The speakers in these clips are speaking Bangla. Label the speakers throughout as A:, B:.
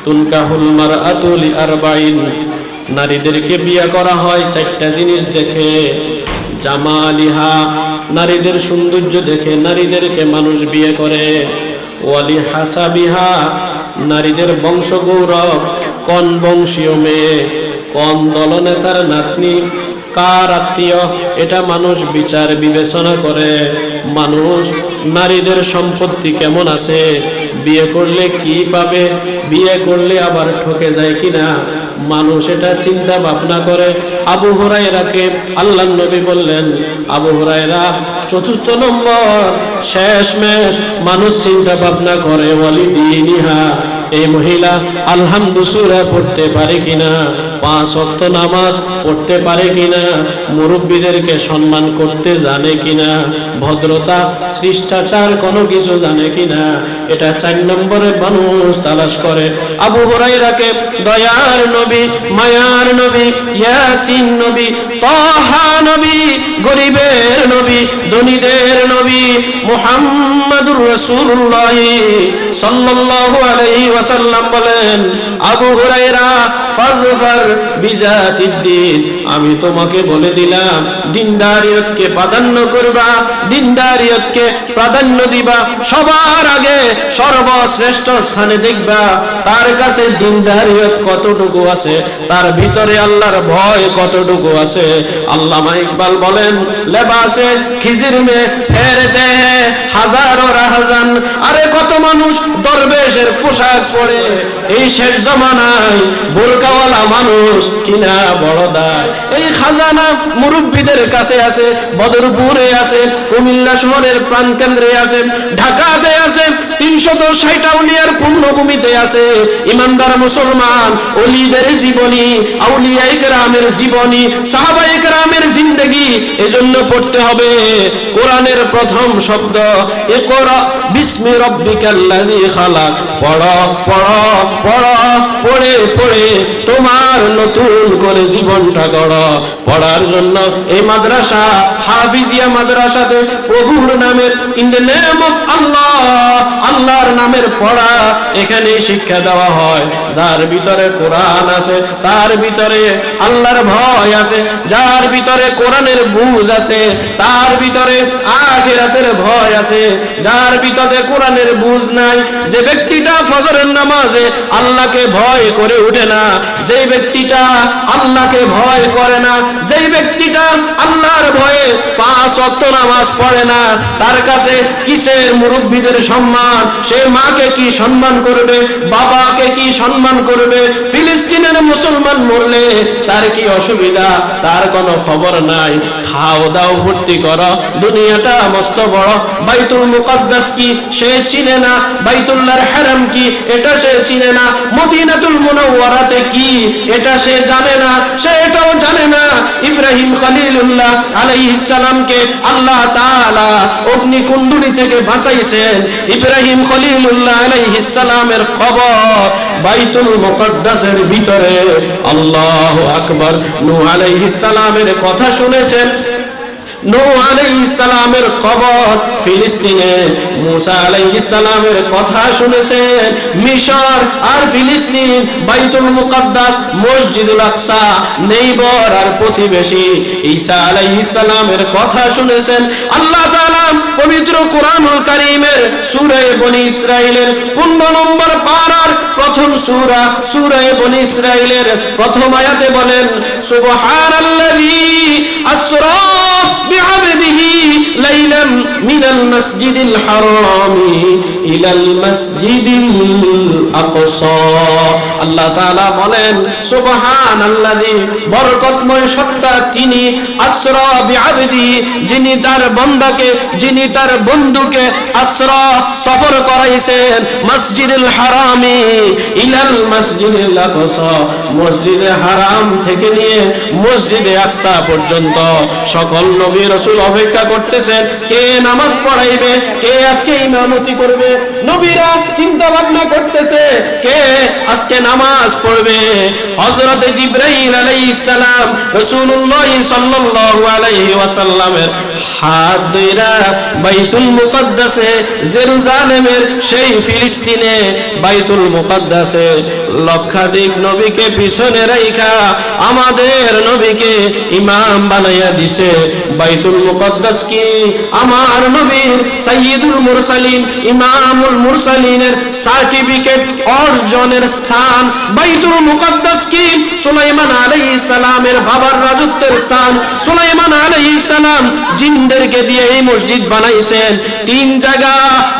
A: তুনকাহুল মারআতু লিআরবাইন, নারীদেরকে বিয়ে করা হয় চারটা জিনিস দেখে। জামালিহা, নারীদের সৌন্দর্য দেখে নারীদেরকে মানুষ বিয়ে করে। ওয়ালি হাসাবিহা, নারীদের বংশ গৌরব, কোন বংশীয় মেয়ে, কোন দলনেতার নাতনি, কার আত্মীয়, এটা মানুষ বিচার বিবেচনা করে। মানুষ নারীদের সম্পত্তি কেমন আছে, বিয়ে করলে কি পাবে, বিয়ে করলে আবার ঠকে যায় কিনা, মানুষ এটা চিন্তা ভাবনা করে। আবু হুরায়রাকে আল্লাহর নবী বললেন, আবু হুরায়রা, চতুর্থ নম্বর শেষমেশ মানুষ চিন্তা ভাবনা করে ওয়ালিদিনিহা, এই মহিলা আলহামদু সূরা পড়তে পারে কিনা, 5 ওয়াক্ত নামাজ পড়তে পারে কিনা, মুরব্বীদেরকে সম্মান করতে জানে কিনা, ভদ্রতা শিষ্টাচার কোনো কিছু জানে কিনা, এটা 4 নম্বরে মানুষ তালাশ করে। আবু হুরায়রাকে দয়ার নবী, মায়ার নবী, ইয়াসিন নবী, তাহা নবী, গরিবের নবী, ধনীদের নবী মুহাম্মাদুর রাসূলুল্লাহ সাল্লাল্লাহু আলাইহি ওয়াসাল্লাম বলেন, আবু হুরায়রা ফাজফার বিজাতিদ্দিন, আমি তোমাকে বলে দিলাম দিনদারিয়তকে প্রাধান্য করবা, দিনদারিয়তকে প্রাধান্য দিবা, সবার আগে সর্বশ্রেষ্ঠ স্থানে দেখবা তার কাছে দিনদারিয়ত কতটুকু আছে, তার ভিতরে আল্লাহর ভয় কতটুকু আছে। আল্লামা ইকবাল বলেন, লেবাসে খিজির মে ফেরতে হ্যায় হাজারো রাহজান, আরে কত মানুষ দরবেশের পোশাক পরে এই শেষ জমানায় বোরকাওয়ালা মানুষ কিনা বড় দায়। এই খাজানা মুরব্বীদের কাছে আছে, বদরপুরে আছে, কুমিল্লা শহরের প্রাণকেন্দ্রে আছে, ঢাকাতে আছে, 360 আউলিয়ার পূর্ণভূমিতে আছে। ইমানদার মুসলমান ওলিদের জীবনী, আউলিয়া ইকরামের জীবনী, সাহাবা ইকরামের জিন্দেগি এজন্য পড়তে হবে। কোরআনের প্রথম শব্দ ইকরা বিসমি রাব্বিকাল্লাযী খালাক, পড়ো পড়ো পড়ো, পড়ে পড়ে তোমার নতুন করে জীবনটা গড়ো। পড়ার জন্য এই মাদ্রাসা হাফিজিয়া মাদ্রাসাতে প্রভুর নামের, ইন দ্য নেম অফ আল্লাহ, আল্লাহর নামের পড়া এখানে শিক্ষা দেওয়া হয়। যার ভিতরে কোরআন আছে তার ভিতরে আল্লাহর ভয় আছে, যার ভিতরে কোরআনের বুঝ আছে তার ভিতরে আখিরাতের ভয় আছে, যার ভিতরে কোরআনের বুঝ নাই, যে ব্যক্তিটা ফজরের নামাজে আল্লাহকে ভয় করে উঠে না, যে ব্যক্তিটা আল্লাহকে ভয় করে না, যে ব্যক্তিটা আল্লাহর ভয়ে 5 ওয়াক্ত নামাজ পড়ে না, তার কাছে কিসের মুরব্বীদের সম্মান, সে মাকে কি সম্মান করবে, বাবাকে কি সম্মান করবে, ফিলিস্তিনের মুসলমান মরলে তার কি অসুবিধা, তার কোনো খবর নাই। খাও দাও ভর্তি করো, দুনিয়াটা মস্ত বড়, বাইতুল মুকাদ্দাস কি সে চিনে না, বাইতুল্লাহর হারাম কি এটা সে চিনে না, মদিনাতুল মুনাওয়ারাতে কি এটা সে জানে না, সে এটাও জানে না ইব্রাহিম খলিলুল্লাহ আলাইহিস সালামকে আল্লাহ তাআলা অগ্নিকুণ্ডলী থেকে বাঁচাইছেন। ইব্রাহিম খলিলুল্লাহ আলাইহিস সালামের খবর বাইতুল মুকাদ্দাসের ভিতরে। আল্লাহু আকবার। নূহ আলাইহিস সালামের কথা শুনেছেন, নূহ আলাইহিস সালামের কবর ফিলিস্তিনে, মুসা আলাইহিস সালামের কথা শুনেছেন মিশর আর ফিলিস্তিন, বাইতুল মুকাদ্দাস, মসজিদুল আকসা, নেইবার আর প্রতিবেশী। ঈসা আলাইহিস সালামের কথা শুনেছেন। আল্লাহ তাআলা পবিত্র কোরআনুল কারীমের সূরা বনী ইসরাঈলের 15 নম্বর পারার প্রথম সূরা, সূরা বনী ইসরাঈলের প্রথম আয়াতে বলেন, সুবহানাল্লাযী আসরা বিআবদিহি লাইলাম মিনাল মাসজিদিল হারামি ইলাল মাসজিদিল আকসা। আল্লাহ তাআলা বলেন, সুবহানাল্লাযী, বরকতময় সত্তা তিনি, আসরা বিআবদি, যিনি তার বান্দাকে, যিনি তার বন্ধুকে আসরা সফর করাইছেন মসজিদুল হারামি ইলাল মাসজিদিল আকসা, মসজিদে হারাম থেকে নিয়ে মসজিদে আকসা পর্যন্ত সকল নবী রাসূল অপেক্ষা করতেছেন কে নামাজ পড়াইবে, কে আজকে ইমামতি করবে। নবীরা চিন্তা ভাবনা করতেছে কে আজকে নামাজ পড়বে। হযরত জিবরাইল আলাইহিস সালাম রাসূলুল্লাহ সাল্লাল্লাহু আলাইহি ওয়াসাল্লামের হাত ধইরা বাইতুল মুকদ্দাসে, জেরুজালেমের সেই ফিলিস্তিনে বাইতুল মুকদ্দাসে লক্ষাধিক নবীকে পিছনে রাইখা আমাদের নবীকে ইমাম বানাইয়া দিছে। বাইতুল মুকদ্দাস কি আমার নবীর সাইয়্যিদুল মুরসালিন, ইমামুল মুরসালিনের সার্টিফিকেট অর্জনের স্থান। বাইতুল মুকদ্দাস কি সুলাইমান আলাইহিস সালামের বাবার রাজত্বের স্থান। সুলাইমান আলাইহিস সালাম জিনদেরকে দিয়ে এই মসজিদ বানাইছেন। 3 জায়গা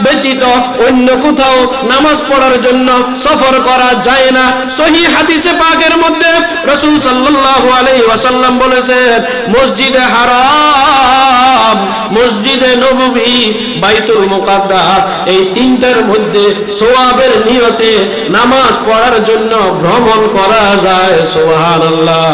A: ব্যতীত অন্য কোথাও নামাজ পড়ার জন্য সফর করা যায় না। সহিহ হাদিসে পাকের মধ্যে রাসূল সাল্লাল্লাহু আলাইহি ওয়াসাল্লাম বলেছেন, মসজিদে হারাম, মসজিদে নববী, বাইতুল মুকদ্দাস এই 3টার মধ্যে সওয়াবের নিয়তে নামাজ পড়ার জন্য ভ্রমণ করা যায়। সুবহানাল্লাহ।